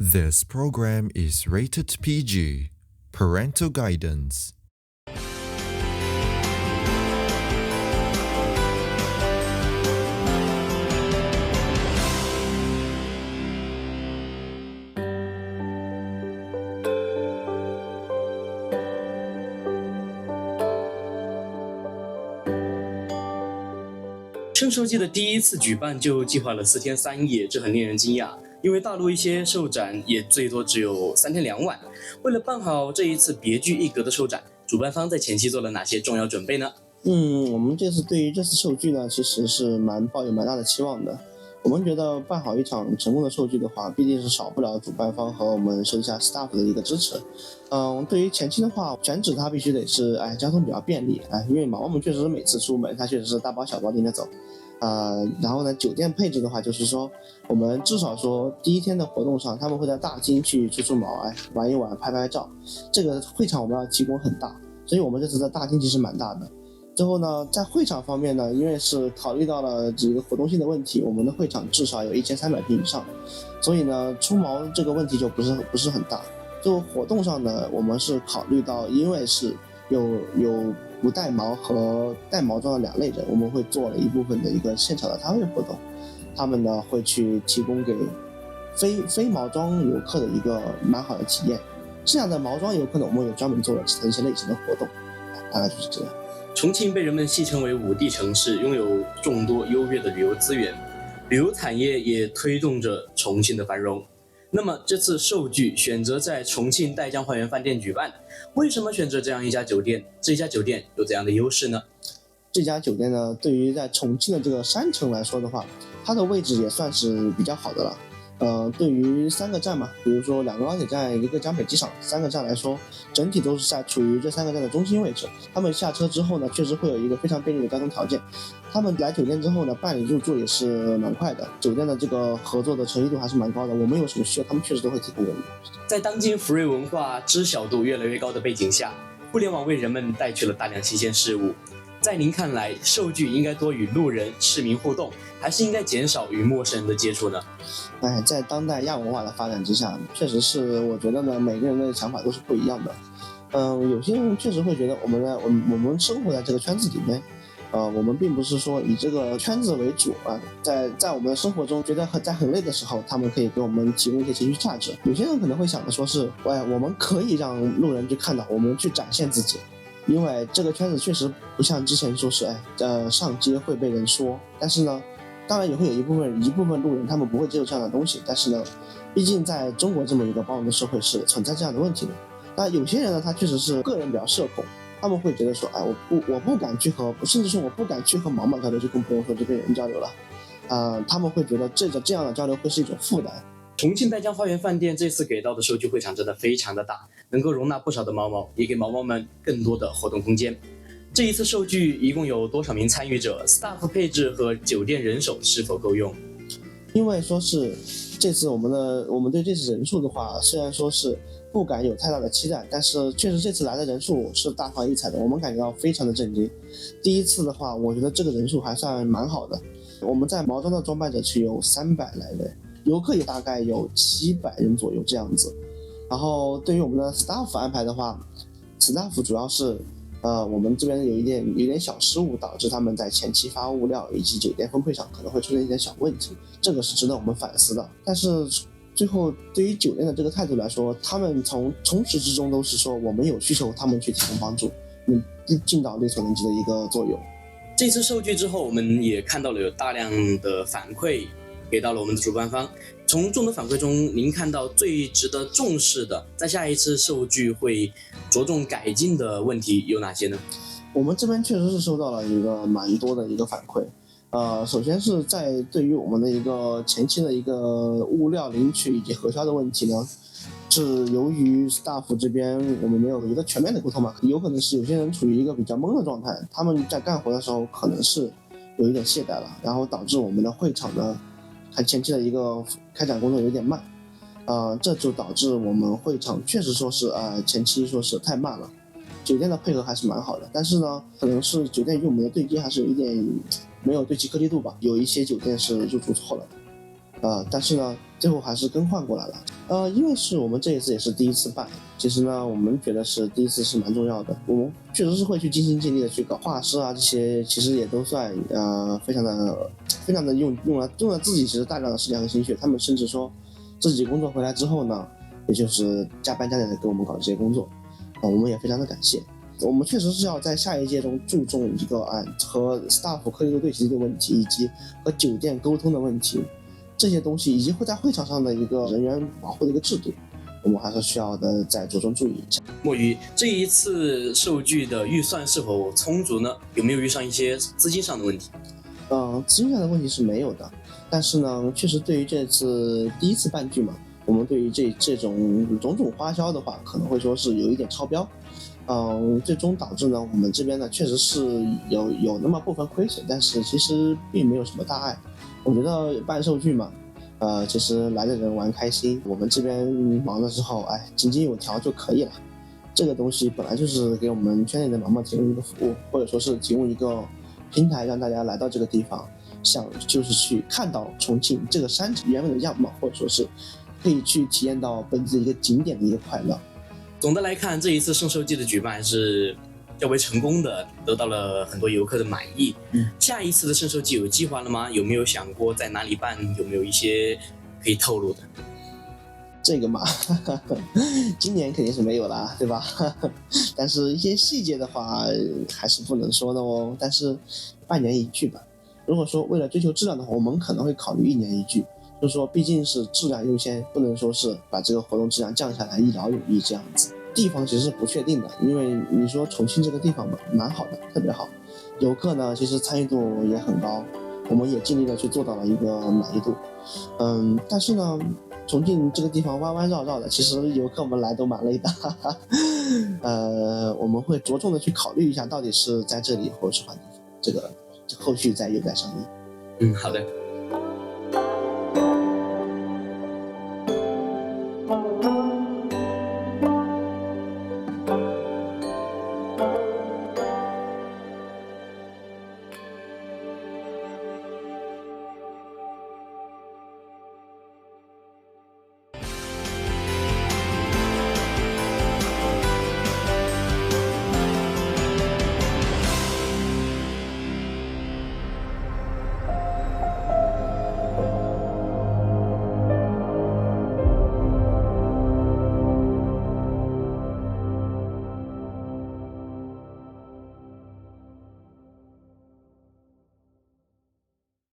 This program is rated PG. Parental guidance. 趁售季的第一次举办就计划了4天3夜，这很令人惊讶。因为大陆一些售展也最多只有3天2晚。为了办好这一次别具一格的售展，主办方在前期做了哪些重要准备呢？我们这次对于这次售剧呢，其实是抱有蛮大的期望的。我们觉得办好一场成功的售剧的话，毕竟是少不了主办方和我们手下 staff 的一个支持。对于前期的话，选址它必须得是交通比较便利因为毛毛们确实每次出门，它确实是大包小包拎着走。然后呢，酒店配置的话，就是说我们至少说第一天的活动上，他们会在大厅去出毛，玩一玩，拍拍照。这个会场我们要提供很大，所以我们这次的大厅其实蛮大的。之后呢，在会场方面呢，因为是考虑到了这个活动性的问题，我们的会场至少有1300平以上，所以呢，出毛这个问题就不是很大。就活动上呢，我们是考虑到，因为是有不带毛和带毛装的2类人，我们会做了一部分的一个现场的摊位活动，他们呢会去提供给非毛装游客的一个蛮好的体验。这样的毛装游客呢，我们有专门做了一些类型的活动，大概就是这样。重庆被人们戏称为5D 城市，拥有众多优越的旅游资源，旅游产业也推动着重庆的繁荣。那么这次售剧选择在重庆岱江花园饭店举办，为什么选择这样一家酒店？这家酒店有怎样的优势呢？这家酒店呢，对于在重庆的这个山城来说的话，它的位置也算是比较好的了。对于3个站嘛，比如说2个高铁站，1个江北机场，3个站来说，整体都是在处于这3个站的中心位置。他们下车之后呢，确实会有一个非常便利的交通条件。他们来酒店之后呢，办理入住也是蛮快的，酒店的这个合作的诚意度还是蛮高的。我们有什么需要，他们确实都会提供我们。在当今福瑞文化知晓度越来越高的背景下，互联网为人们带去了大量新鲜事物。在您看来，售剧应该多与路人、市民互动，还是应该减少与陌生人的接触呢？在当代亚文化的发展之下，确实是我觉得呢，每个人的想法都是不一样的。有些人确实会觉得我们生活在这个圈子里面，我们并不是说以这个圈子为主在我们的生活中觉得在很累的时候，他们可以给我们提供一些情绪价值。有些人可能会想的说是，我们可以让路人去看到，我们去展现自己。因为这个圈子确实不像之前说是上街会被人说，但是呢，当然也会有一部分路人他们不会接受这样的东西，但是呢，毕竟在中国这么一个包容的社会是存在这样的问题的。那有些人呢，他确实是个人比较社恐，他们会觉得说，我不敢去甚至说我不敢去和毛毛交流，就更不用说去跟人交流了。他们会觉得这样的交流会是一种负担。重庆岱江花园饭店这次给到的售剧会场真的非常的大，能够容纳不少的毛毛，也给毛毛们更多的活动空间。这一次售剧一共有多少名参与者？ staff 配置和酒店人手是否够用？因为说是这次我们对这次人数的话，虽然说是不敢有太大的期待，但是确实这次来的人数是大放异彩的，我们感觉到非常的震惊。第一次的话，我觉得这个人数还算蛮好的。我们在毛装的装扮者区有300来人，游客也大概有700人左右这样子。然后对于我们的 staff 安排的话 ，staff 主要是我们这边有一点小失误，导致他们在前期发物料以及酒店分配上可能会出现一点小问题，这个是值得我们反思的。但是最后对于酒店的这个态度来说，他们从始至终都是说我们有需求，他们去提供帮助，尽到力所能及的一个作用。这次售剧之后，我们也看到了有大量的反馈给到了我们的主办方。从众多反馈中，您看到最值得重视的，在下一次售剧会着重改进的问题有哪些呢？我们这边确实是收到了一个蛮多的一个反馈。首先是在对于我们的一个前期的一个物料领取以及核销的问题呢，是由于 staff 这边我们没有一个全面的沟通嘛，有可能是有些人处于一个比较懵的状态，他们在干活的时候可能是有一点懈怠了，然后导致我们的会场呢前期的一个开展工作有点慢，这就导致我们会场确实说是前期说是太慢了。酒店的配合还是蛮好的，但是呢，可能是酒店与我们的对接还是有一点没有对齐颗粒度吧，有一些酒店是入住错了。但是呢，最后还是更换过来了。因为是我们这一次也是第一次办，其实呢，我们觉得是第一次是蛮重要的，我们确实是会去尽心尽力的去搞画师啊，这些其实也都算非常的用了自己其实大量的时间和心血，他们甚至说自己工作回来之后呢，也就是加班加点的给我们搞这些工作，我们也非常的感谢。我们确实是要在下一届中注重一个和 staff 颗粒度对齐的问题，以及和酒店沟通的问题，这些东西以及会在会场上的一个人员保护的一个制度，我们还是需要的再着重注意一下。墨鱼，这一次授剧的预算是否充足呢？有没有遇上一些资金上的问题？资金上的问题是没有的，但是呢，确实对于这次第一次办剧嘛，我们对于这种种种花销的话，可能会说是有一点超标。最终导致呢，我们这边呢确实是有那么部分亏损，但是其实并没有什么大碍。我觉得办授剧嘛，其实来的人玩开心，我们这边忙的时候，井井有条就可以了。这个东西本来就是给我们圈内的毛毛提供一个服务，或者说是提供一个平台，让大家来到这个地方，就是去看到重庆这个山城原本的样貌，或者说是可以去体验到本地一个景点的一个快乐。总的来看，这一次圣寿季的举办是较为成功的，得到了很多游客的满意。下一次的圣寿季有计划了吗？有没有想过在哪里办？有没有一些可以透露的？这个嘛，今年肯定是没有啦，对吧？但是一些细节的话还是不能说的哦。但是半年一剧吧。如果说为了追求质量的话，我们可能会考虑1年一剧。就是说，毕竟是质量优先，不能说是把这个活动质量降下来，一劳永逸这样子。地方其实是不确定的，因为你说重庆这个地方嘛，蛮好的，特别好，游客呢其实参与度也很高，我们也尽力的去做到了一个满意度。但是呢，重庆这个地方弯弯绕绕的，其实游客们来都蛮累的。我们会着重的去考虑一下，到底是在这里或者是换地方，这个后续有待商议。好的。